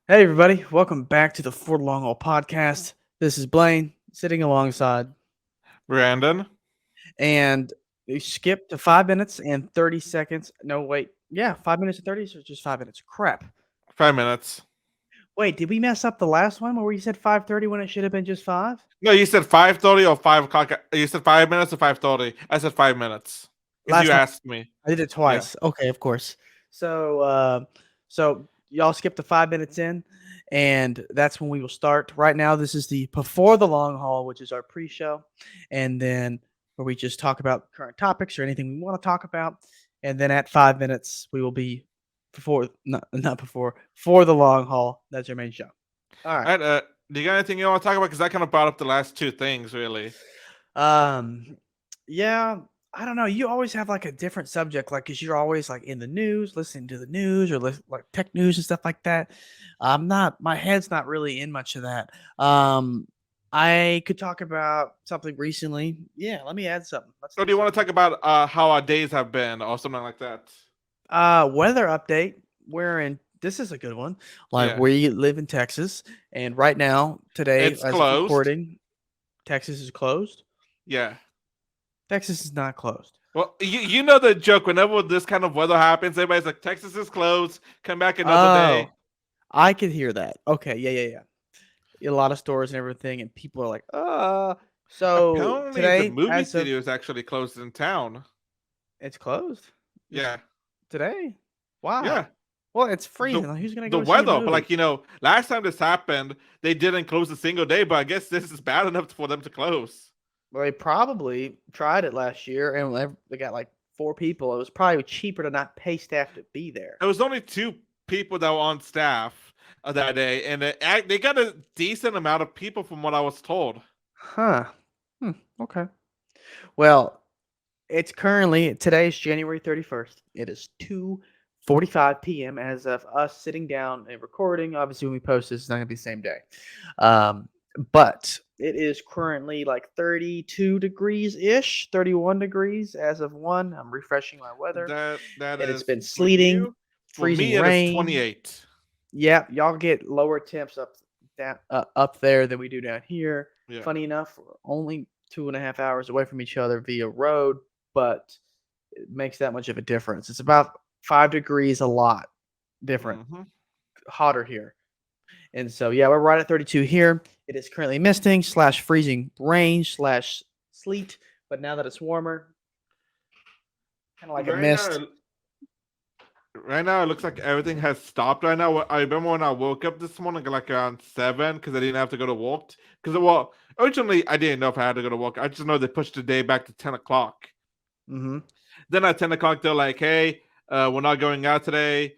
Hey, everybody. Welcome back to the For the Long Haul podcast. This is Blaine sitting alongside, Brandon, and we skipped to 5 minutes and 30 seconds. No, wait. Yeah, 5 minutes and 30, so it's just 5 minutes. Crap. 5 minutes. Wait, did we mess up the last one where you said 5:30 when it should have been just 5? No, you said 5:30 or 5 o'clock. You said 5 minutes or 5:30. I said 5 minutes because Last you time asked me. I did it Yeah. twice. Okay, of course. So y'all skipped to 5 minutes in, and that's when we will start. Right now, this is the Before the Long Haul, which is our pre-show, and then where we just talk about current topics or anything we want to talk about, and then at 5 minutes we will be before not before for the long haul. That's our main show. All right. All right. Do you got anything you want to talk about? Because I kind of brought up the last two things, really. Um, yeah, I don't know. You always have like a different subject, like because you're always like in the news, listening to the news or like tech news and stuff like that. I'm not. My head's not really in much of that. I could talk about something recently. Yeah, let me add something. Let's Or do do you want something. to talk about how our days have been or something like that? Weather update. We're in. This is a good one. Like Yeah. we live in Texas, and right now, today, It's as of closed. recording, Texas is closed. Yeah. Texas is not closed. Well, you know the joke. Whenever this kind of weather happens, everybody's like, Texas is closed. Come back another day. Oh, I could hear that. Okay, yeah. A lot of stores and everything, and people are like, So Apparently, the today, movie as of studio is actually closed in town. it's closed. Just Yeah. today. Why? Yeah. Well, it's the freezing. Like, who's gonna the go see a weather. But movie? like last time this happened, they didn't close a single day. But I guess this is bad enough for them to close. Well, they probably tried it last year, and they got like 4 people. It was probably cheaper to not pay staff to be there. There was only two people that were on staff that day, and they got a decent amount of people from what I was told. Huh. Hmm. Okay. Well, it's currently today's January 31st. It is 2:45 p.m. as of us sitting down and recording. Obviously, when we post this, it's not gonna be the same day. Um, but it is currently like 32 degrees ish, 31 degrees as of one. I'm refreshing my weather, That and it's is been for sleeting, you. For freezing me, it is rain. 28. Yeah, y'all get lower temps up there than we do down here. Yeah. Funny enough, we're only 2.5 hours away from each other via road, but it makes that much of a difference. It's about 5 degrees, a lot different, Hmm. hotter here. And so, yeah, we're right at 32 here. It is currently misting slash freezing rain slash sleet, but now that it's warmer, kind of like a Right mist. now, Right now, it looks like everything has stopped. Right now, I remember when I woke up this morning, like around 7, because I didn't have to go to work. Because originally I didn't know if I had to go to work. I just know they pushed the day back to 10 o'clock. Mm-hmm. Then at 10 o'clock, they're like, "Hey, we're not going out today.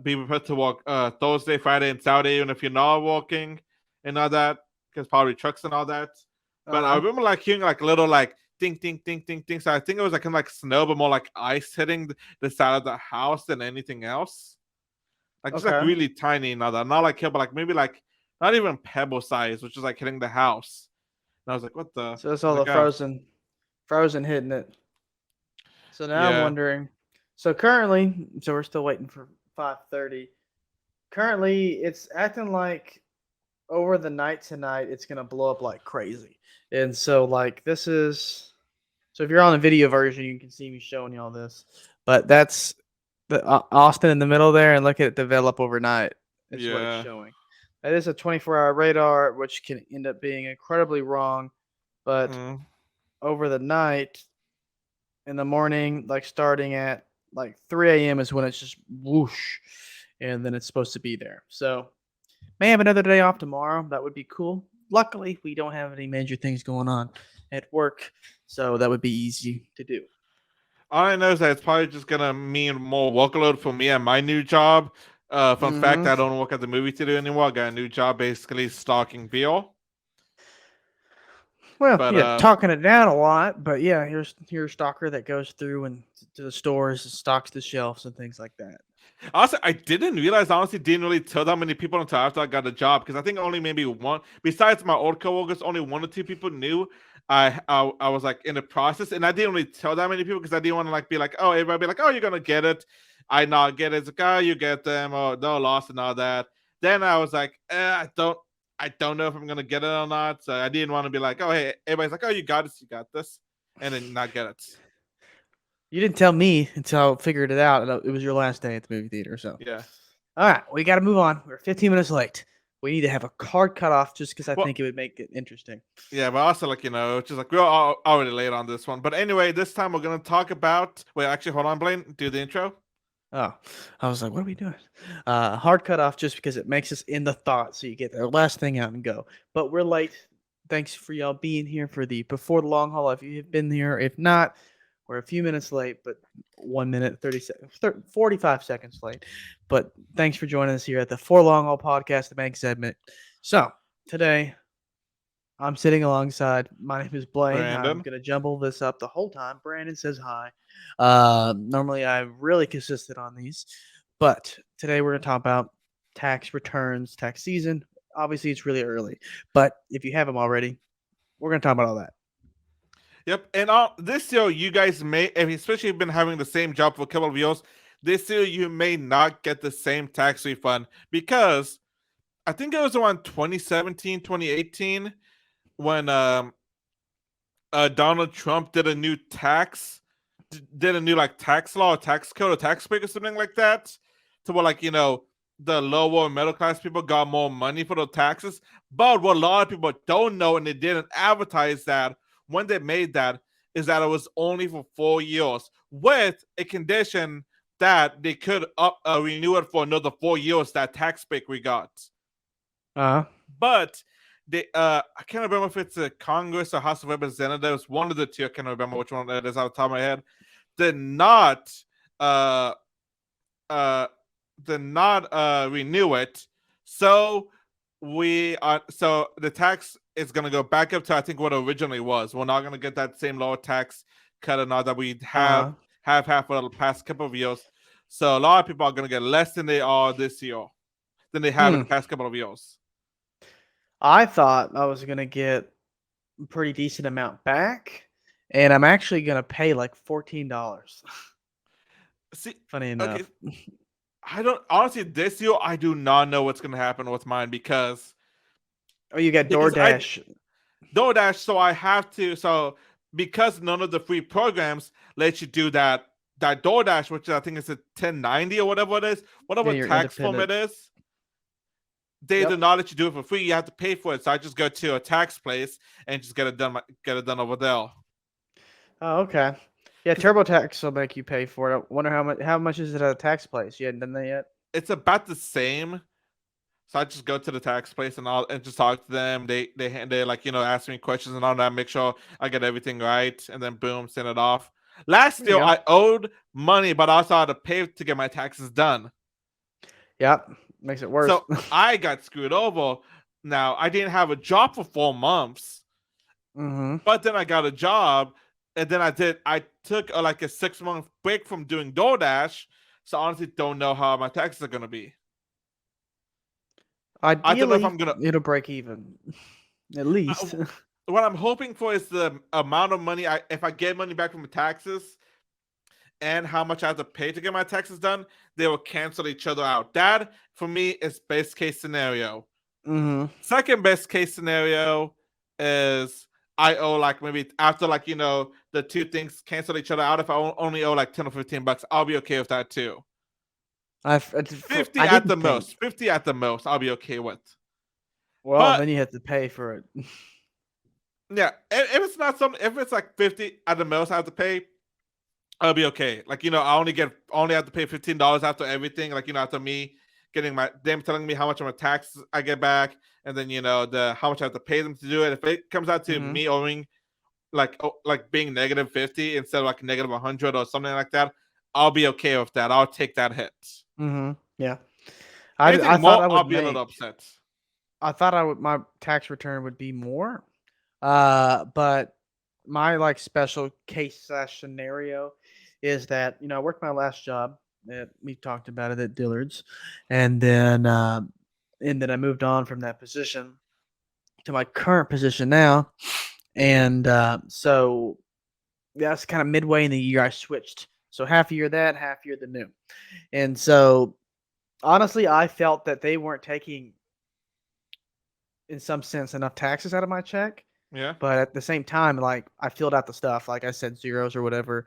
Be prepared to work Thursday, Friday, and Saturday, even if you're not working and all that, because probably trucks and all that." Uh But I huh. remember like hearing like a little like ding, ding, ding, ding, ding. So I think it was like kind of like snow, but more like ice hitting the side of the house than anything else. Like just like Okay. really tiny, not like here, but like maybe like not even pebble size, which is like hitting the house. And I was like, "What the?" I So it's was all the like, "Oh, frozen hitting it. So now I'm yeah." wondering. So currently, so we're still waiting for 5:30. Currently, it's acting like over the night tonight, it's gonna blow up like crazy. And so, like, this is so if you're on the video version, you can see me showing you all this. But that's the Austin in the middle there, and look at it develop overnight. It's what it's Yeah. showing. That is a 24-hour radar, which can end up being incredibly wrong. But Mm. over the night, in the morning, like starting at like 3 a.m. is when it's just whoosh, and then it's supposed to be there. So may have another day off tomorrow. That would be cool. Luckily, we don't have any major things going on at work, so that would be easy to do. All I know is that it's probably just gonna mean more workload for me at my new job. Fun fact: Hmm. I don't work at the movie theater anymore. I got a new job, basically stocking beer. Well, But yeah, talking it down a lot, but yeah, here's Stalker that goes through and to the stores and stocks the shelves and things like that. honestly, I didn't realize. I honestly didn't really tell that many people until after I got the job, because I think only maybe one, besides my old coworkers, only 1 or 2 people knew. I was like in the process, and I didn't really tell that many people because I didn't want to like be like, oh, everybody be like, oh, you're gonna get it. I not get it. It's like, oh, you get them, or no loss and all that. Then I was like, I don't know if I'm gonna get it or not. So I didn't want to be like, oh hey, everybody's like, oh you got this, and then not get it. You didn't tell me until I figured it out. And it was your last day at the movie theater. So, Yeah. all right, we got to move on. We're 15 minutes late. We need to have a card cut off just because I Well, think it would make it interesting. yeah, but also like just like we're already late on this one. But anyway, this time we're gonna talk about. Wait, actually, hold on, Blaine. Do the intro. Oh, I was like, what are we doing? Hard cut off just because it makes us in the thought. So you get the last thing out and go. But we're late. Thanks for y'all being here for the Before the Long Haul. If you've been here, if not, we're a few minutes late, but 1 minute, 30 seconds, 45 seconds late. But thanks for joining us here at the For Long Haul podcast, the main segment. So today, I'm sitting alongside. My name is Blaine. I'm Brandon. gonna jumble this up the whole time. Brandon says hi. Normally I'm really consistent on these, but today we're gonna talk about tax returns, tax season. Obviously, it's really early, but if you have them already, we're gonna talk about all that. Yep, and this year you guys may, and especially if you've been having the same job for a couple of years, this year you may not get the same tax refund because I think it was around 2017, 2018 when Donald Trump did a new did a new like tax law, or tax code, or tax break, or something like that, to where like the lower middle class people got more money for the taxes. But what a lot of people don't know, and they didn't advertise that when they made that, is that it was only for 4 years with a condition that they could renew it for another 4 years. That tax break we got. Uh huh. But they I can't remember if it's a Congress or House of Representatives, one of the two. I can't remember which one that is off the top of my head. Did not uh uh renew it. So so the tax is gonna go back up to I think what it originally was. We're not gonna get that same lower tax cut or not that we Uh-huh. have had for the past couple of years. So a lot of people are gonna get less than they are this year than they have in Hmm. the past couple of years. I thought I was gonna get a pretty decent amount back, and I'm actually gonna pay like $14. See, Funny okay, enough. I don't honestly this year I do not know what's gonna happen with mine Oh, you got because I DoorDash. DoorDash, so I have to because none of the free programs let you do that DoorDash, which I think is a 1090 or whatever it is, Yeah, whatever you're tax form independent. it is, they do Yep. not let you do it for free. You have to pay for it. So I just go to a tax place and just get it done over there. Oh, okay. Yeah, TurboTax will make you pay for it. I wonder how much is it at a tax place? You hadn't done that yet? It's about the same. So I just go to the tax place and just talk to them. They like ask me questions and all that, make sure I get everything right, and then boom, send it off. Last There you year go. I owed money, but I also had to pay to get my taxes done. Yep. Makes it worse. So I got screwed over. Now I didn't have a job for 4 months, Mm-hmm. but then I got a job, and then I took like a 6 month break from doing DoorDash. So honestly, don't know how my taxes are gonna be. I don't know if Ideally, I'm gonna. it'll break even. At least. What I'm hoping for is the amount of money if I get money back from the taxes and how much I have to pay to get my taxes done, they will cancel each other out. That for me is best case scenario. Mm-hmm. Second best case scenario is I owe like maybe after the two things cancel each other out. If I only owe like $10 or $15, I'll be okay with that too. I 50 I at the didn't think. most. 50 at the most. I'll be okay with. Well, But then you have to pay for it. yeah, if it's not something, if it's like 50 at the most, I have to pay. I'll be okay. Like I only have to pay $15 after everything. Like after me getting them telling me how much of a tax I get back, and then the how much I have to pay them to do it. If it comes out to Mm-hmm. me owing like being negative 50 instead of like negative 100 or something like that, I'll be okay with that. I'll take that hit. Mm-hmm. Yeah. Anything I thought more, I I'll would be a little make. upset. I thought my tax return would be more. But my like special case slash scenario is that I worked my last job. We talked about it at Dillard's, and then I moved on from that position to my current position now, and so that's kind of midway in the year I switched. So half a year that, half year the new, and so honestly, I felt that they weren't taking, in some sense, enough taxes out of my check. Yeah. But at the same time, like, I filled out the stuff, like I said, zeros or whatever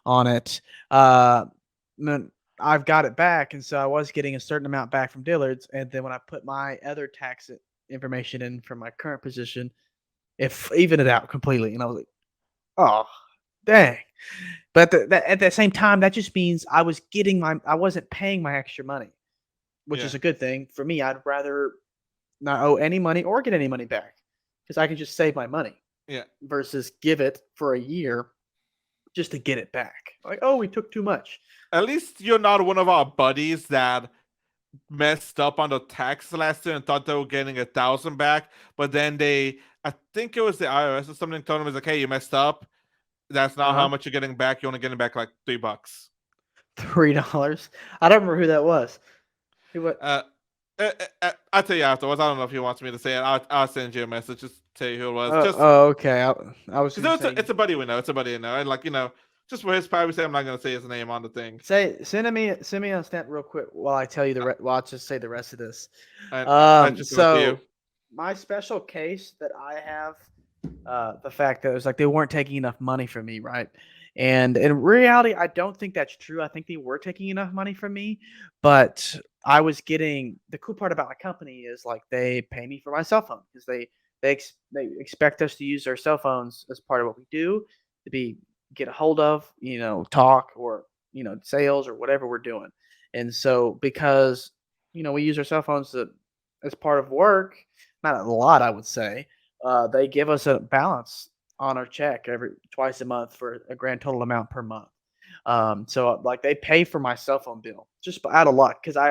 on it. Uh, then I've got it back, and so I was getting a certain amount back from Dillard's, and then when I put my other information in for my current position, it evened it out completely, and I was like, "Oh, dang." But at the same time, that just means I wasn't paying my extra money, which Yeah. is a good thing. For me, I'd rather not owe any money or get any money back because I can just save my money Yeah. versus give it for a year just to get it back. Like, oh, we took too much. At least you're not one of our buddies that messed up on the tax last year and thought they were getting 1,000 back, but then I think it was the IRS or something, told them, "Is like, hey, you messed up. That's not how Uh-huh. much you're getting back. You're only getting back like $3." $3. I don't remember who that was. Who what? Uh, I'll tell you afterwards. I don't know if he wants me to say it. I'll send you a message. Just tell you who it was. Oh, Just oh, okay. I was gonna because say it's a buddy we know. It's a buddy we know. And like, just for his privacy, I'm not gonna say his name on the thing. send me a snap real quick while I tell you I'll just say the rest of this. And I just sent it to you. So my special case that I have, the fact that it was like they weren't taking enough money from me, right? And in reality, I don't think that's true. I think they were taking enough money from me, but I was getting the cool part about my company is like they pay me for my cell phone because they expect us to use their cell phones as part of what we do to be get a hold of, talk or sales or whatever we're doing. And so because we use our cell phones as part of work, not a lot, I would say. They give us a balance on our check every twice a month for a grand total amount per month. So like they pay for my cell phone bill just out of luck because I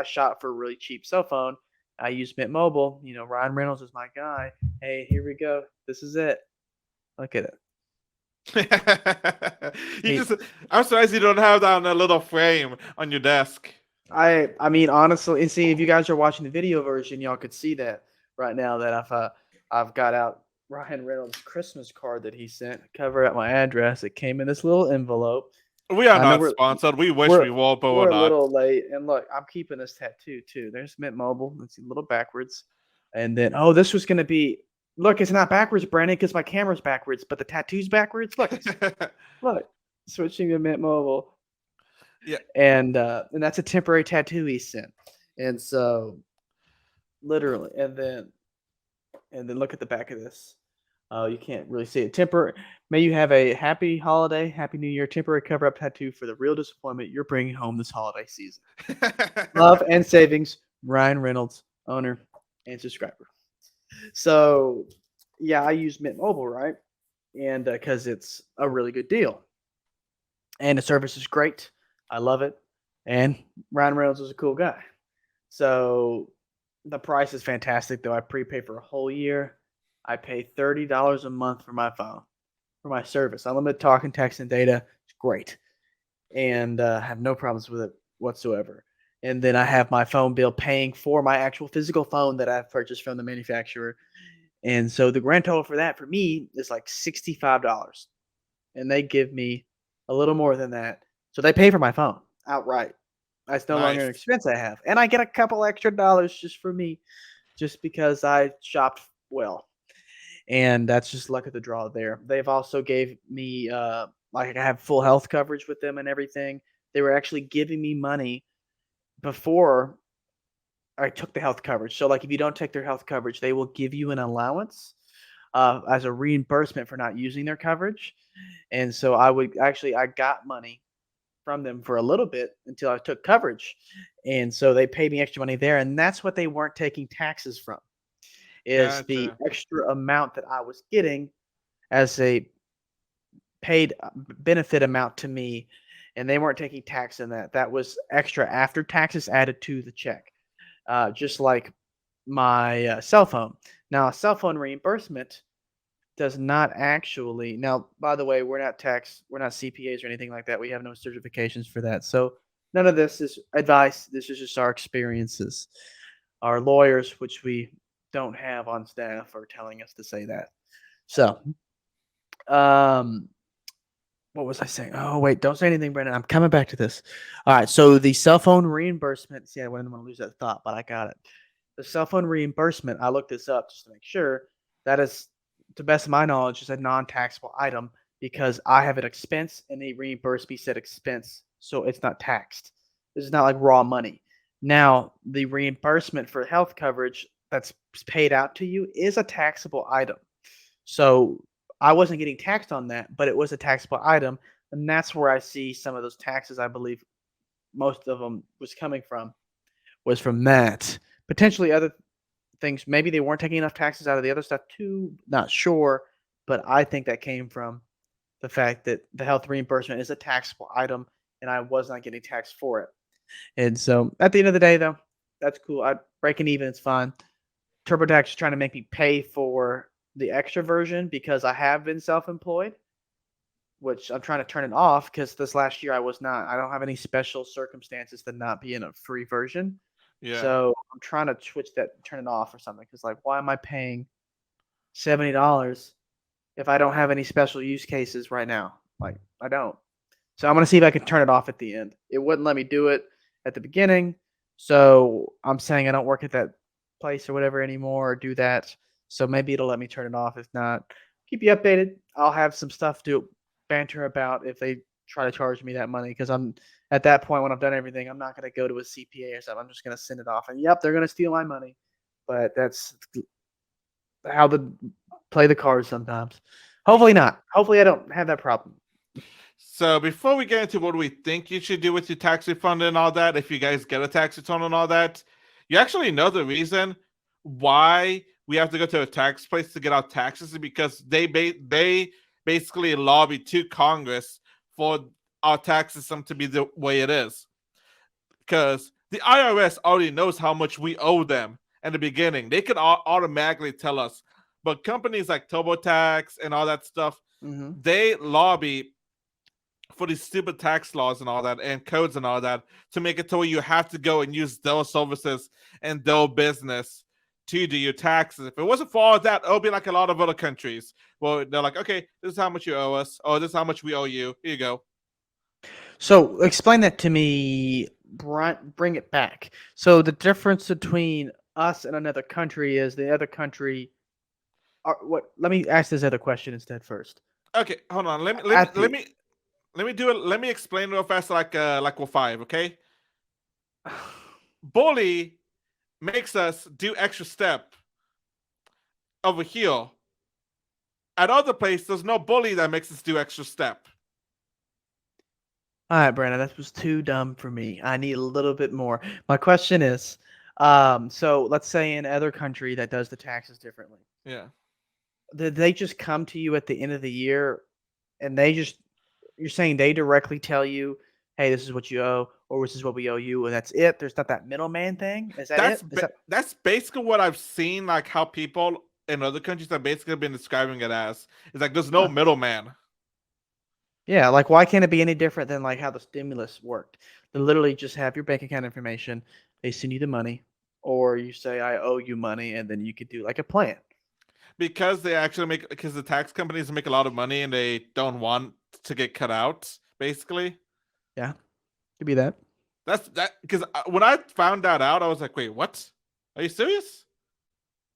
shot for a really cheap cell phone. I use Mint Mobile. Ryan Reynolds is my guy. Hey, here we go. This is it. Look at it. you He, just I'm surprised you don't have that on a little frame on your desk. I mean honestly, and see if you guys are watching the video version, y'all could see that right now that I've got out Ryan Reynolds' Christmas card that he sent, cover at my address. It came in this little envelope. We are I know not sponsored. We wish we're we were, but we're we're a not. little late, and look, I'm keeping this tattoo too. There's Mint Mobile. Let's see, a little backwards, and then this was gonna be. Look, it's not backwards, Brandon, because my camera's backwards, but the tattoo's backwards. Look, switching to Mint Mobile, Yeah. and that's a temporary tattoo he sent, and so literally, and then look at the back of this. Oh, you can't really see it. May you have a happy holiday, happy New Year. Temporary cover-up tattoo for the real disappointment you're bringing home this holiday season. Love and savings, Ryan Reynolds, owner and subscriber. So, yeah, I use Mint Mobile, right? And because it's a really good deal, and the service is great. I love it, and Ryan Reynolds is a cool guy. So the price is fantastic, though. I prepay for a whole year. I pay $30 a month for my phone, for my service. Unlimited talking, text, and data. It's great. And have no problems with it whatsoever. And then I have my phone bill paying for my actual physical phone that I've purchased from the manufacturer. And so the grand total for that for me is like $65. And they give me a little more than that. So they pay for my phone outright. That's no longer an Nice. expense I have. And I get a couple extra dollars just for me, just because I shopped well. And that's just luck of the draw there. They've also gave me like I have full health coverage with them and everything. They were actually giving me money before I took the health coverage. So like if you don't take their health coverage, they will give you an allowance as a reimbursement for not using their coverage. And so I got money from them for a little bit until I took coverage. And so they paid me extra money there. And that's what they weren't taking taxes from, is the Gotcha. extra amount that I was getting as a paid benefit amount to me. And they weren't taking tax in that. That was extra after taxes added to the check, just like my cell phone. Now, cell phone reimbursement does not actually. Now, by the way, we're not CPAs or anything like that. We have no certifications for that. So none of this is advice. This is just our experiences. Our lawyers, which we don't have on staff, are telling us to say that. So, um, what was I saying? Oh, wait, don't say anything, Brandon. I'm coming back to this. All right, so the cell phone reimbursement. See, I wouldn't want to lose that thought, but I got it. The cell phone reimbursement, I looked this up just to make sure. That is, to the best of my knowledge, is a non-taxable item because I have an expense and they reimburse me said expense, so it's not taxed. This is not like raw money. Now, the reimbursement for health coverage that's paid out to you is a taxable item. So I wasn't getting taxed on that, but it was a taxable item, and that's where I see some of those taxes. I believe most of them was from that. Potentially other things. Maybe they weren't taking enough taxes out of the other stuff too. Not sure, but I think that came from the fact that the health reimbursement is a taxable item, and I was not getting taxed for it. And so at the end of the day, though, that's cool. I breaking even, it's fine. TurboTax is trying to make me pay for the extra version because I have been self-employed, which I'm trying to turn it off because this last year I was not. I don't have any special circumstances to not be in a free version. Yeah. So I'm trying to switch that, turn it off or something. Because like, why am I paying $70 if I don't have any special use cases right now? Like, I don't. So I'm gonna see if I can turn it off at the end. It wouldn't let me do it at the beginning, so I'm saying I don't work at that place or whatever anymore or do that. So maybe it'll let me turn it off. If not, keep you updated. I'll have some stuff to banter about if they try to charge me that money because I'm at that point when I've done everything. I'm not gonna go to a CPA or something. I'm just gonna send it off. And yep, they're gonna steal my money, but that's how the play the cards sometimes. Hopefully not. Hopefully I don't have that problem. So before we get into what we think you should do with your tax refund and all that, if you guys get a tax return and all that, you actually know the reason why we have to go to a tax place to get our taxes is because they basically lobby to Congress for our tax system to be the way it is. Because the IRS already knows how much we owe them in the beginning. They can automatically tell us. But companies like TurboTax and all that stuff, Mm-hmm. they lobby for these stupid tax laws and all that and codes and all that to make it to where you have to go and use those services and their business to do your taxes. If it wasn't for all that, it would be like a lot of other countries. Well, they're like, okay, this is how much you owe us. Oh, this is how much we owe you. Here you go. So explain that to me. Bring it back. So the difference between us and another country is the other country. What? Let me ask this other question instead first. Okay, hold on. At the Let me do it. Let me explain real fast, like with five. Okay, bully makes us do extra step over here. At other place, there's no bully that makes us do extra step. All right, Brandon, that was too dumb for me. I need a little bit more. My question is, so let's say in other country that does the taxes differently. Yeah. Did they just come to you at the end of the year and you're saying they directly tell you, hey, this is what you owe, or this is what we owe you, and that's it? There's not that middleman thing? Is that it? Is that That's basically what I've seen. Like how people in other countries have basically been describing it as. It's like there's no huh. middleman. Yeah, like why can't it be any different than like how the stimulus worked? They literally just have your bank account information, they send you the money, or you say I owe you money, and then you could do like a plan. Because they actually make because the tax companies make a lot of money and they don't want to get cut out. Basically, Yeah, could be that. that's that. Because when I found that out, I was like, wait, what? Are you serious?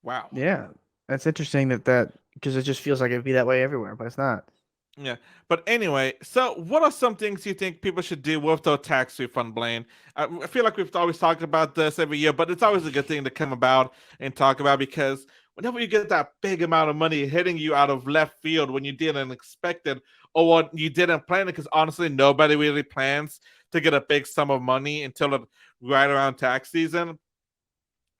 Wow. Yeah, that's interesting that because it just feels like it'd be that way everywhere, but it's not. Yeah. But anyway, so what are some things you think people should do with their tax refund, Blaine? I feel like we've always talked about this every year, but it's always a good thing to come about and talk about because whenever you get that big amount of money hitting you out of left field when you didn't expect it or what you didn't plan it, because honestly, nobody really plans to get a big sum of money until right around tax season.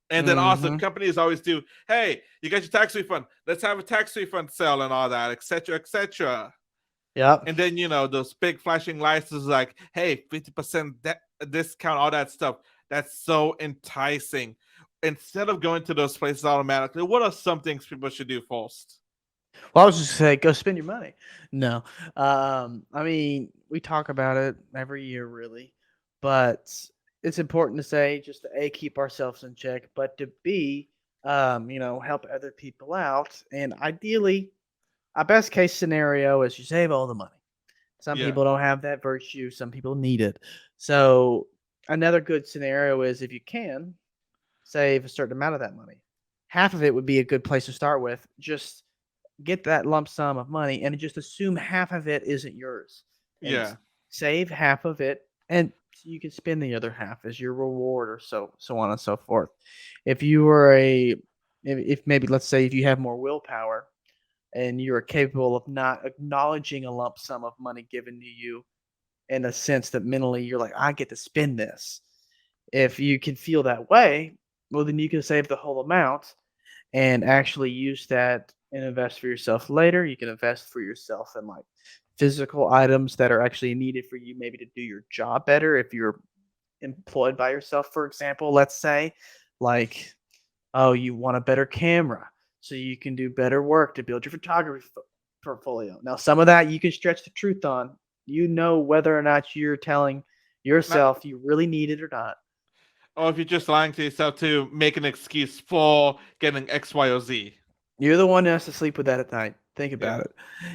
And then also Mm-hmm. companies always do, hey, you got your tax refund. Let's have a tax refund sale and all that, etc., etc. Yep. And then those big flashing lights is like, hey, 50% discount, all that stuff. That's so enticing. Instead of going to those places automatically, what are some things people should do first? Well, I was just say go spend your money. No, I mean we talk about it every year, really, but it's important to say just to a keep ourselves in check, but to b, help other people out, and ideally, our best case scenario is you save all the money. Some Yeah. people don't have that virtue. Some people need it. So another good scenario is if you can save a certain amount of that money. Half of it would be a good place to start with. Just get that lump sum of money and just assume half of it isn't yours and Yeah. save half of it and you can spend the other half as your reward or so on and so forth. If you were if maybe let's say if you have more willpower and you are capable of not acknowledging a lump sum of money given to you in a sense that mentally you're like, I get to spend this. If you can feel that way, well, then you can save the whole amount and actually use that and invest for yourself later. You can invest for yourself in like physical items that are actually needed for you, maybe to do your job better. If you're employed by yourself, for example, let's say, like, oh, you want a better camera so you can do better work to build your photography portfolio. Now, some of that you can stretch the truth on. You know whether or not you're telling Not, yourself you really need it or not. or if you're just lying to yourself to make an excuse for getting X, Y, or Z. You're the one that has to sleep with that at night. Think Yeah. about it.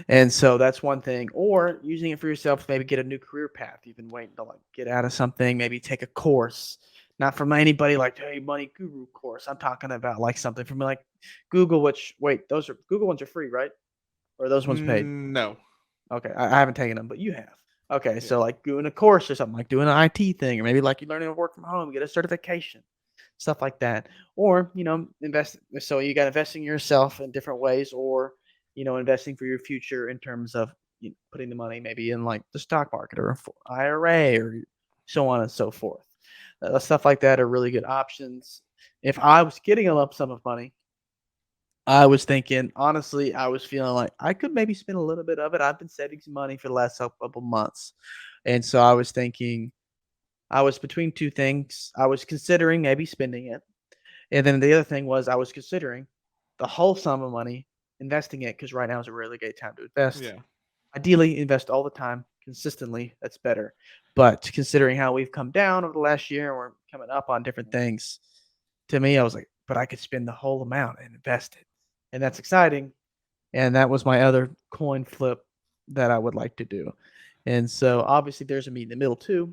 And so that's one thing. Or using it for yourself to maybe get a new career path. You've been waiting to like get out of something, maybe take a course. Not from anybody like, hey, money guru course. I'm talking about like something from like Google, which wait, those are Google ones are free, right? Or are those ones paid? No. Okay, I haven't taken them, but you have. Okay, Yeah. so like doing a course or something, like doing an IT thing, or maybe like you learning to work from home, get a certification, stuff like that. Or, invest. So you got investing in yourself in different ways, or, investing for your future in terms of putting the money maybe in like the stock market or IRA or so on and so forth. Stuff like that are really good options. If I was getting a lump sum of money, I was thinking, honestly, I was feeling like I could maybe spend a little bit of it. I've been saving some money for the last couple months. And so I was thinking, I was between two things. I was considering maybe spending it. And then the other thing was I was considering the whole sum of money, investing it, because right now is a really great time to invest. Yeah. Ideally, invest all the time consistently. That's better. But considering how we've come down over the last year and we're coming up on different things, to me, I was like, but I could spend the whole amount and invest it. And that's exciting. And that was my other coin flip that I would like to do. And so obviously there's a meet in the middle too.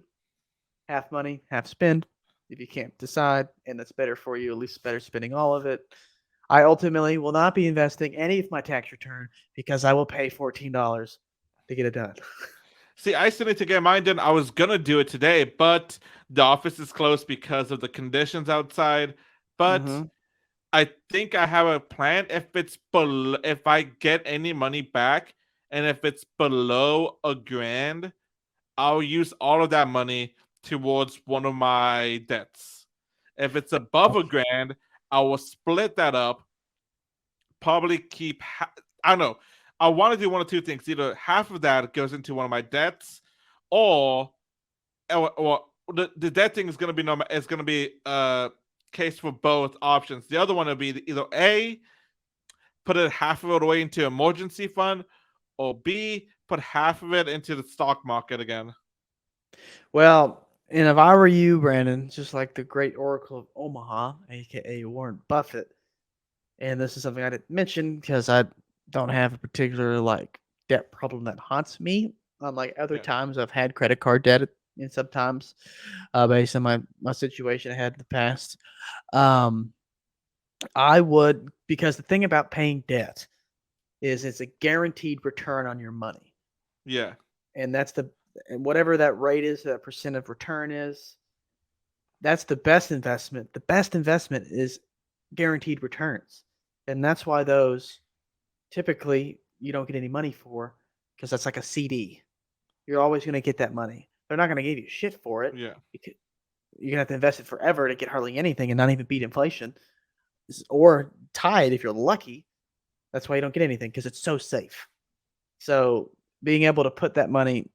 Half money, half spend. If you can't decide, and that's better for you, at least better spending all of it. I ultimately will not be investing any of my tax return because I will pay $14 to get it done. See, I still need to get mine done. I was gonna do it today, but the office is closed because of the conditions outside. But Mm-hmm. I think I have a plan. If I get any money back, and if it's below $1,000, I'll use all of that money towards one of my debts. If it's above $1,000, I will split that up. Probably keep. I don't know. I want to do one of two things. Either half of that goes into one of my debts, or the debt thing is going to be normal. It's going to be case for both options. The other one would be either A, put it half of it away into emergency fund, or B, put half of it into the stock market again. Well, and if I were you, Brandon, just like the great Oracle of Omaha, aka Warren Buffett, and this is something I didn't mention because I don't have a particular like debt problem that haunts me. Unlike other Yeah. times, I've had credit card debt, and sometimes, based on my situation I had in the past, um, I would because the thing about paying debt is it's a guaranteed return on your money, Yeah. and that's the and whatever that rate is, that percent of return is, that's the best investment. The best investment is guaranteed returns, and that's why those typically you don't get any money for because that's like a CD. You're always going to get that money. They're not going to give you shit for it. Yeah. You're going to have to invest it forever to get hardly anything and not even beat inflation or tie it if you're lucky. That's why you don't get anything because it's so safe. So being able to put that money,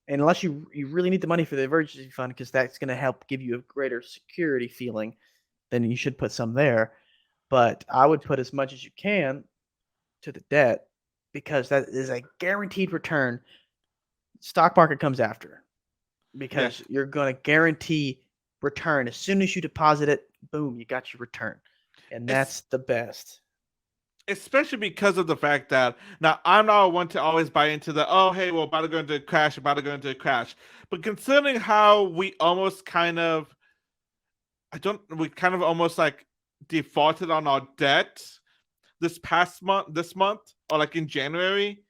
unless you really need the money for the emergency fund because that's going to help give you a greater security feeling, then you should put some there. But I would put as much as you can to the debt because that is a guaranteed return. Stock market comes after Yeah. because you're going to guarantee return as soon as you deposit it. Boom, you got your return, and It's that's the best. especially because of the fact that now I'm not one to always buy into the oh hey we're about to go into a crash, about to go into a crash. But considering how we almost kind of I don't we kind of almost like defaulted on our debt this month or like in January,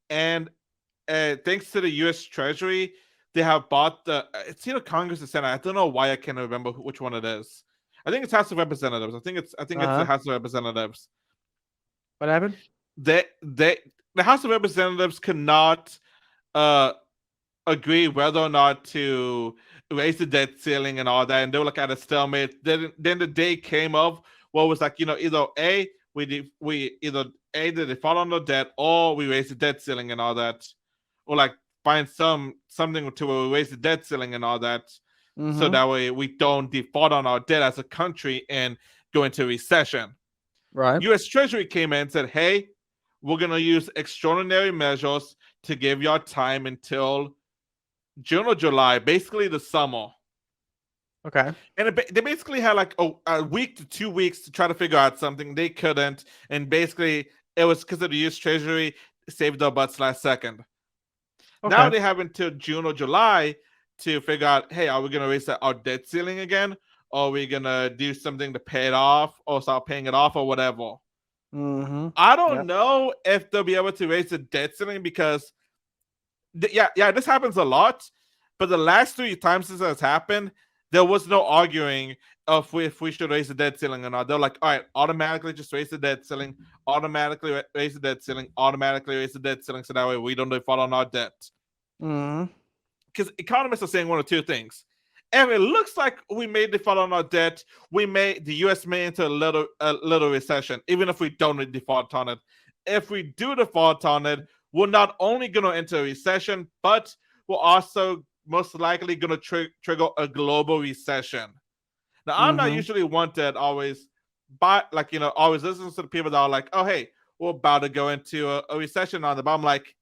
and thanks to the U.S. Treasury, they have bought it's either Congress or Senate. I don't know why I can't remember which one it is. I think it's House of Representatives. I think it's the Uh-huh. House of Representatives. What happened? They the House of Representatives cannot uh agree whether or not to raise the debt ceiling and all that, and they were like at a stalemate. Then the day came of what was like either we either they default on the debt or we raise the debt ceiling and all that, or like find something to where we raise the debt ceiling and all that, so Mm-hmm. that way we don't default on our debt as a country and go into recession. Right. U.S. Treasury came in and said, "Hey, we're gonna use extraordinary measures to give y'all time until June or July, basically the summer." Okay. And they basically had like a week to 2 weeks to try to figure out something. They couldn't, and basically it was because of the U.S. Treasury saved their butts last second. Now Okay. they have until June or July to figure out, hey, are we gonna raise our debt ceiling again, or are we gonna do something to pay it off, or start paying it off, or whatever? Mm-hmm. I don't Yep. know if they'll be able to raise the debt ceiling because yeah, this happens a lot. But the last 3 times this has happened, there was no arguing of if we should raise the debt ceiling or not. They're like, all right, automatically just raise the debt ceiling, automatically raise the debt ceiling, automatically raise the debt ceiling, so that way we don't default on our debt. Mm-hmm. Because economists are saying one of two things. If it looks like we may default on our debt, the U.S. may enter a little recession, even if we don't default on it. If we do default on it, we're not only going to enter a recession, but we're also most likely going to trigger a global recession. Now, I'm not Mm-hmm. usually one that always always listens to the people that are like, oh, hey, we're about to go into a recession on the, but I'm like,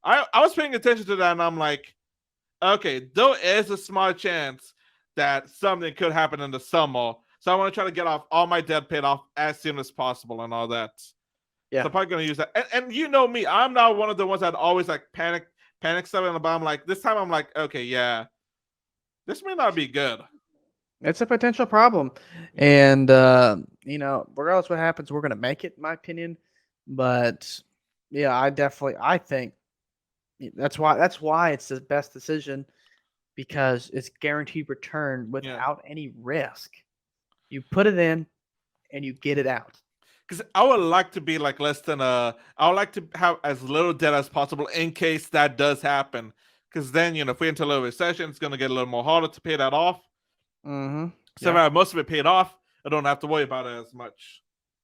I was paying attention to that, and I'm like, okay, there is a small chance that something could happen in the summer. So I want to try to get off all my debt paid off as soon as possible and all that. So Yeah. I'm probably gonna use that. And you know me, I'm not one of the ones that always like panic stuff in the bottom. Like this time I'm like, okay, yeah, this may not be good. It's a potential problem. And regardless what happens, we're gonna make it, in my opinion. But yeah, I think that's why it's the best decision because it's guaranteed return Yeah. without any risk. You put it in and you get it out. Because I would like to be like less than I would like to have as little debt as possible in case that does happen. Because then, if we enter a little recession, it's gonna get a little more harder to pay that off. Mm-hmm. So if Yeah. I have most of it paid off, I don't have to worry about it as much.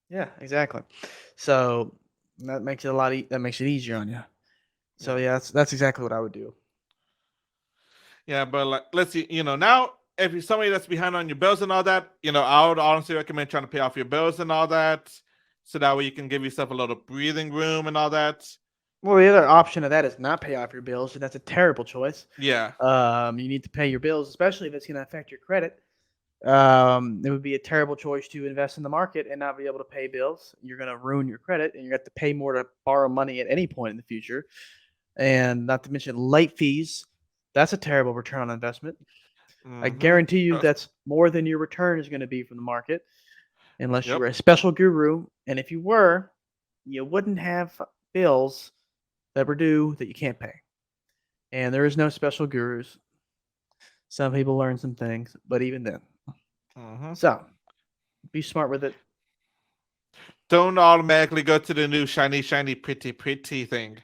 Yeah, exactly. So that makes it that makes it easier on you. So Yeah. yeah, that's exactly what I would do. Yeah, but like, let's see, now if you're somebody that's behind on your bills and all that, I would honestly recommend trying to pay off your bills and all that, so that way you can give yourself a little breathing room and all that. Well, the other option of that is not pay off your bills, and that's a terrible choice. Yeah. You need to pay your bills, especially if it's going to affect your credit. It would be a terrible choice to invest in the market and not be able to pay bills. You're going to ruin your credit, and you have to pay more to borrow money at any point in the future. And not to mention late fees. That's a terrible return on investment. I Mm-hmm. guarantee you that's more than your return is going to be from the market, unless you Yep. were a special guru. And if you were, you wouldn't have bills that were due that you can't pay. And there is no special gurus. Some people learn some things, but even then. Mm-hmm. So be smart with it. Don't automatically go to the new shiny, shiny, pretty thing.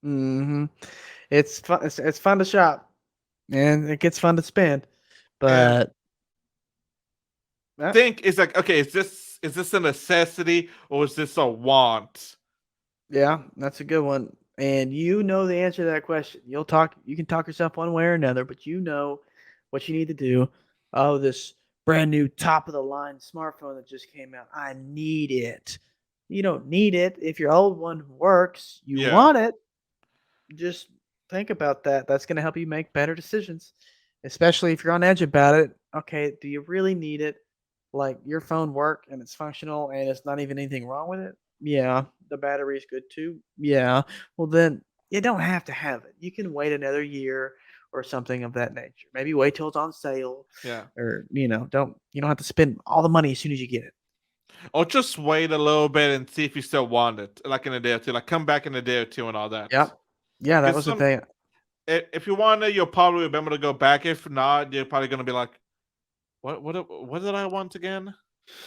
Hmm. It's fun. It's fun to shop, and it gets fun to spend. And But think it's like, okay, is this a necessity or is this a want? yeah, that's a good one. And you know the answer to that question. You can talk yourself one way or another, but you know what you need to do. Oh, this brand new top of the line smartphone that just came out. I need it. You don't need it. If your old one works, you Yeah. want it. Just think about that. That's going to help you make better decisions, especially if you're on edge about it. Okay, do you really need it? like your phone work and it's functional and it's not even anything wrong with it, yeah. The battery's good too, yeah. Well, then you don't have to have it. You can wait another year or something of that nature. Maybe wait till it's on sale, Yeah. or you don't have to spend all the money as soon as you get it. Or just wait a little bit and see if you still want it, like in a day or two. Like come back in a day or two and all that. Yep. Yeah, that Because was the some, thing. if you want to, you'll probably remember to go back. If not, you're probably gonna be like, what did I want again?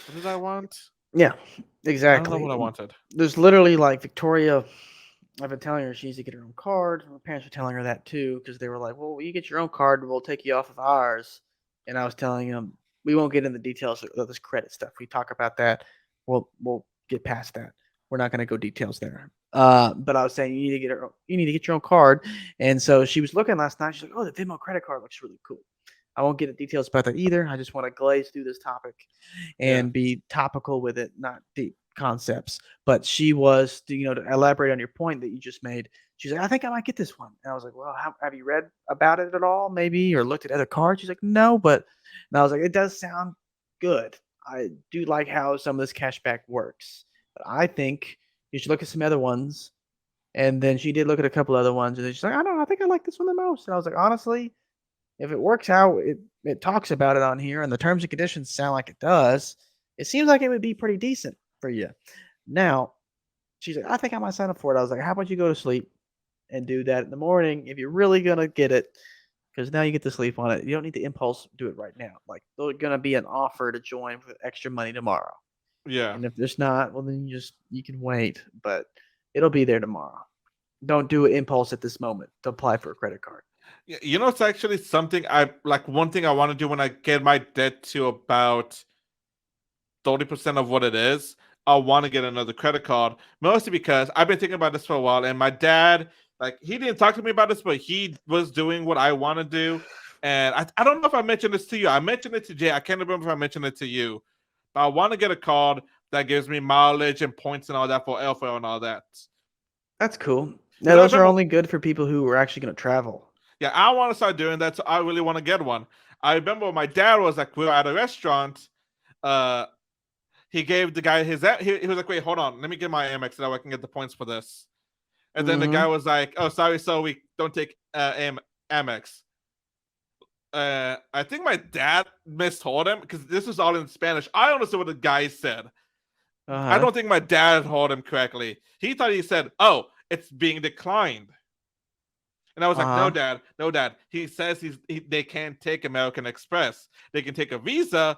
What did I want? Yeah, I don't know exactly. what I wanted. There's literally like Victoria. I've been telling her she needs to get her own card. Her parents were telling her that too because they were like, "Well, you get your own card, we'll take you off of ours." And I was telling them we won't get into the details of this credit stuff. We talk about that. We'll get past that. We're not going to go details there. But I was saying you need to get your own card. And so she was looking last night. She's like, "Oh, the Venmo credit card looks really cool." I won't get into details about that either. I just want to glaze through this topic Yeah. and be topical with it, not deep concepts. But she was, to elaborate on your point that you just made. She's like, I think I might get this one. And I was like, well, have you read about it at all, maybe, or looked at other cards? She's like, no, but, and I was like, it does sound good. I do like how some of this cashback works, but I think you should look at some other ones. And then she did look at a couple other ones, and then she's like, I don't know, I think I like this one the most. And I was like, honestly, if it works out, it talks about it on here, and the terms and conditions sound like it does. It seems like it would be pretty decent for you. Now, she's like, I think I might sign up for it. I was like, how about you go to sleep and do that in the morning if you're really gonna get it, because now you get to sleep on it. You don't need to impulse do it right now. Like there's gonna be an offer to join with extra money tomorrow, Yeah. and if there's not, well then you can wait, but it'll be there tomorrow. Don't do an impulse at this moment to apply for a credit card. You know, it's actually something I like. One thing I want to do when I get my debt to about 30% of what it is, I want to get another credit card. Mostly because I've been thinking about this for a while, and my dad, like, he didn't talk to me about this, but he was doing what I want to do. And I don't know if I mentioned this to you. I mentioned it to Jay. I can't remember if I mentioned it to you. But I want to get a card that gives me mileage and points and all that for airfare and all that. That's cool. Now, Because I those are remember, only good for people who are actually going to travel. yeah, I want to start doing that. So I really want to get one. I remember my dad was like, we were at a restaurant. Uh, he gave the guy his. He was like, wait, hold on, let me get my Amex so that I can get the points for this. And then the guy Mm-hmm. was like, oh, sorry, so we don't take Amex. I think my dad mistold him because this was all in Spanish. I understood what the guy said. I Uh-huh. don't think my dad heard him correctly. He thought he said, "Oh, it's being declined," and I was like, "No, Uh-huh. dad, no, dad." He says they can't take American Express. They can take a Visa,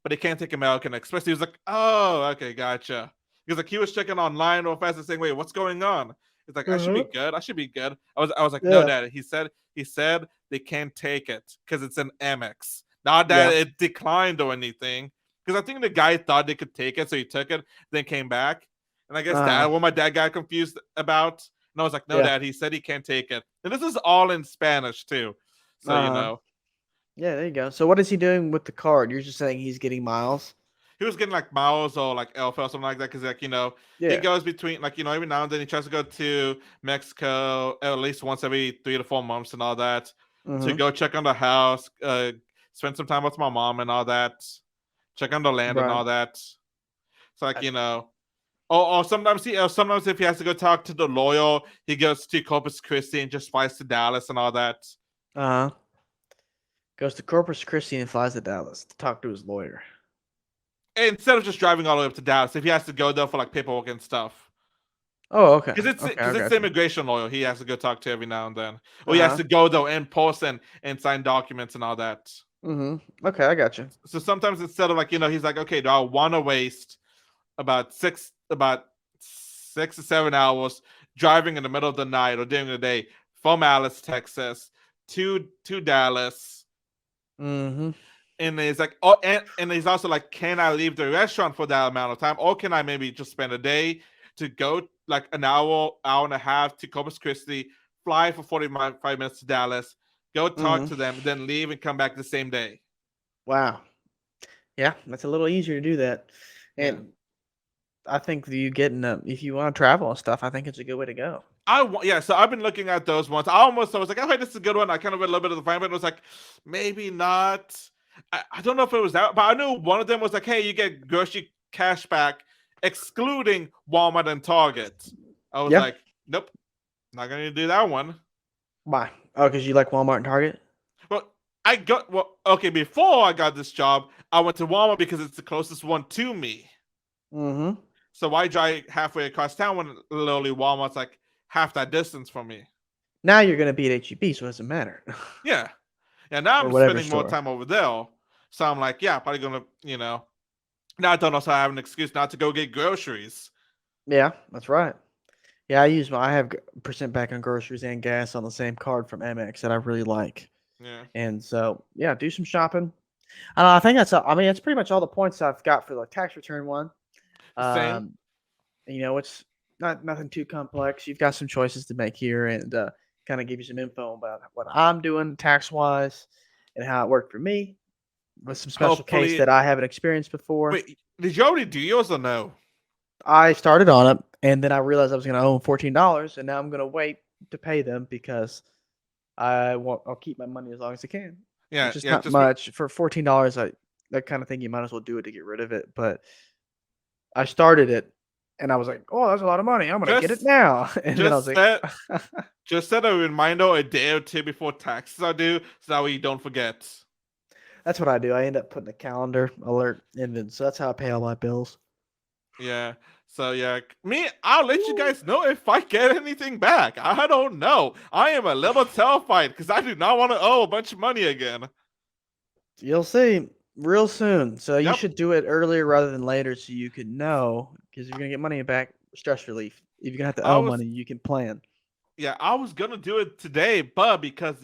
but they can't take American Express. He was like, "Oh, okay, gotcha." Because like he was checking online real fast and saying, "Wait, what's going on?" He's like, "I should be Uh-huh. good. I should be good." I was like, "No, Yeah. dad." He said they can't take it because it's an Amex. Not that Yeah. it declined or anything. Because I think the guy thought they could take it, so he took it, then came back. And I guess Uh-huh. that what my dad got confused about. And I was like, "No, Yeah. dad." He said he can't take it, and this is all in Spanish too. So Uh-huh. Yeah, there you go. So what is he doing with the card? You're just saying he's getting miles? he was getting like miles or like alpha or something like that. Because like he Yeah. goes between like every now and then he tries to go to Mexico at least once every 3 to 4 months and all that to Mm-hmm. go check on the house, spend some time with my mom and all that, check on the land and Right. all that. So like That's or sometimes if he has to go talk to the lawyer, he goes to Corpus Christi and just flies to Dallas and all that. uh-huh. Goes to Corpus Christi and flies to Dallas to talk to his lawyer. Instead of just driving all the way up to Dallas, if he has to go there for like paperwork and stuff. Oh, okay. Because it's Okay, I because it's got the you. immigration lawyer he has to go talk to every now and then. Or he has Uh-huh. to go though in person and sign documents and all that. Mm-hmm. Okay, I got you. So sometimes instead of like, he's like, okay, do I want to waste about 6 to 7 hours driving in the middle of the night or during the day from Alice, Texas to Dallas? Mm-hmm. And he's like, oh, and he's also like, can I leave the restaurant for that amount of time, or can I maybe just spend a day to go like an hour and a half to Corpus Christi, fly for 45 minutes to Dallas, go talk to Mm-hmm. them, then leave and come back the same day? Wow. Yeah, that's a little easier to do that. Yeah. And I think that you getting if you want to travel and stuff, I think it's a good way to go. Yeah, so I've been looking at those ones. I was like, okay, this is a good one. I kind of read a little bit of the fine, but it was like, maybe not. I don't know if it was that, but I know one of them was like, "Hey, you get grocery cash back, excluding Walmart and Target." I was Yeah. like, "Nope, not gonna do that one." Why? Oh, because you like Walmart and Target? Well, okay. Before I got this job, I went to Walmart because it's the closest one to me. Mm-hmm. So why drive halfway across town when literally Walmart's like half that distance from me? Now you're gonna be at HEB, so it doesn't matter. Yeah, and now Or I'm whatever spending more store. time over there. So I'm like, yeah, probably gonna, now I don't also have an excuse not to go get groceries. Yeah, that's right. Yeah, I have percent back on groceries and gas on the same card from Amex that I really like. Yeah, And so, yeah, do some shopping. I think I mean, that's pretty much all the points I've got for the tax return one. same. Um, it's nothing too complex. You've got some choices to make here, and kind of give you some info about what I'm doing tax wise and how it worked for me with some special case Hopefully, that I haven't experienced before. wait, did you already do yours or no? I started on it, and then I realized I was going to owe them $14, and now I'm going to wait to pay them because I'll keep my money as long as I can, Yeah, which is yeah, not just much for $14. That kind of thing you might as well do it to get rid of it. But I started it, and I was like, oh, that's a lot of money. I'm going to get it just now, and then I was just like, set just set a reminder a day or two before taxes are due, so that way you don't forget. that's what I do. I end up putting a calendar alert, and then so that's how I pay all my bills. Yeah. So yeah, I'll let you guys know if I get anything back. I don't know. I am a little terrified because I do not want to owe a bunch of money again. You'll see real soon. So you Yep. should do it earlier rather than later, so you can know because you're gonna get money back. Stress relief. If you're gonna have to I owe was money, you can plan. Yeah, I was gonna do it today, but because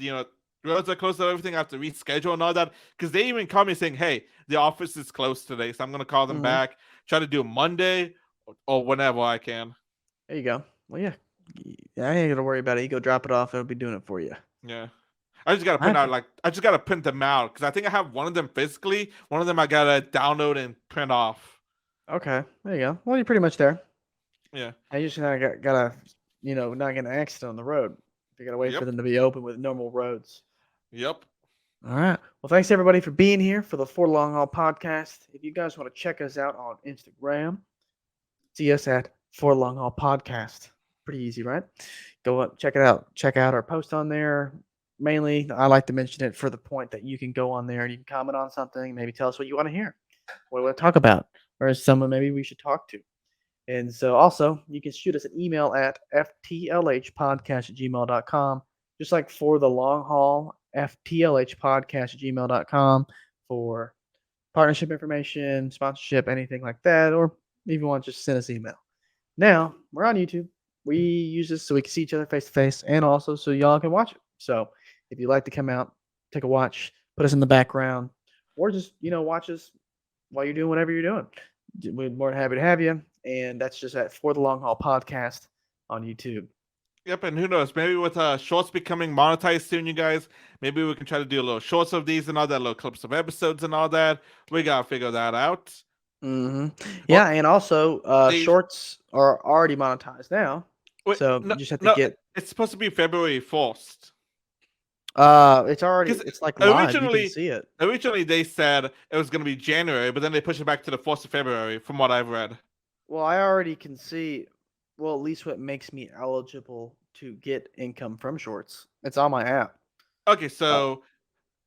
roads are closed and everything, I have to reschedule and all that. Because they even call me saying, "Hey, the office is closed today," so I'm gonna call them Hmm. back, try to do Monday or whenever I can. There you go. Well, yeah. I ain't gonna worry about it. You go drop it off. It'll be doing it for you. Yeah. I just gotta print them out because I think I have one of them physically. One of them I gotta download and print off. Okay. There you go. Well, you're pretty much there. Yeah. I just now gotta not get an accident on the road. You gotta wait for Yep. them to be open with normal roads. Yep. All right. Well, thanks everybody for being here for the For Long Haul podcast. If you guys want to check us out on Instagram, see us at For Long Haul Podcast. Pretty easy, right? Go up, check it out. Check out our post on there. Mainly, I like to mention it for the point that you can go on there and you can comment on something, maybe tell us what you want to hear, what you want to talk about, or someone maybe we should talk to. And so also, you can shoot us an email at ftlhpodcast@gmail.com, just like For the Long Haul, ftlhpodcast@gmail.com for partnership information, sponsorship, anything like that, or if you want, just send us email. Now, we're on YouTube. We use this so we can see each other face to face and also so y'all can watch it. So if you'd like to come out, take a watch, put us in the background, or just, watch us while you're doing whatever you're doing. We're more than happy to have you. And that's just at For the Long Haul Podcast on YouTube. Yep, and who knows? Maybe with shorts becoming monetized soon, you guys, maybe we can try to do a little shorts of these and all that, little clips of episodes and all that. We gotta figure that out. Hmm. Well, Yeah, and also they shorts are already monetized now. wait, So no, you just have to no, get it's supposed to be February 1st. it's Because like live. You can see it. originally they said it was gonna be January, but then they pushed it back to the 1st of February, from what I've read. Well, I already can see, well, at least what makes me eligible to get income from shorts. It's on my app. Okay, Uh, so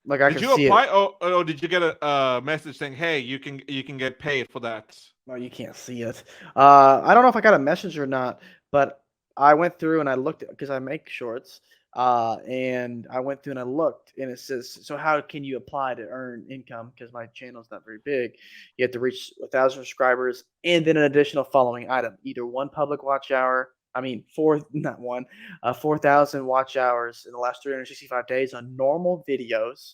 like I did can you see it. apply, or did you get a message saying, "Hey, you can get paid for that"? No, you can't see it. I don't know if I got a message or not, but I went through and I looked because I make shorts. And I went through and I looked, and it says, "So how can you apply to earn income?" Because my channel's not very big. You have to reach 1,000 subscribers, and then an additional following item: either one public watch hour. I mean, four, not one, 4,000 watch hours in the last 365 days on normal videos,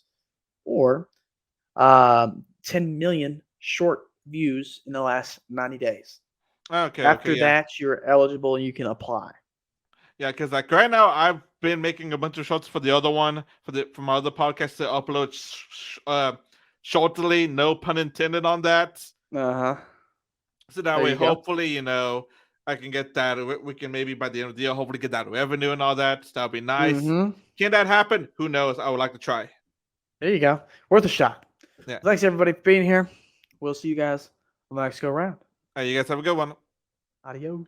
or 10 million short views in the last 90 days. Okay, After yeah. that, you're eligible and you can apply. Yeah, because like right now, I've been making a bunch of shorts for the other one for my other podcast to upload shortly. No pun intended on that. Uh huh. So that There way, you go. hopefully, I can get that. We can maybe by the end of the year, hopefully get that revenue and all that. So that'll be nice. Mm-hmm. Can that happen? Who knows? I would like to try. There you go. Worth a shot. Yeah. Thanks everybody for being here. We'll see you guys on the next go round. You guys have a good one. Adios.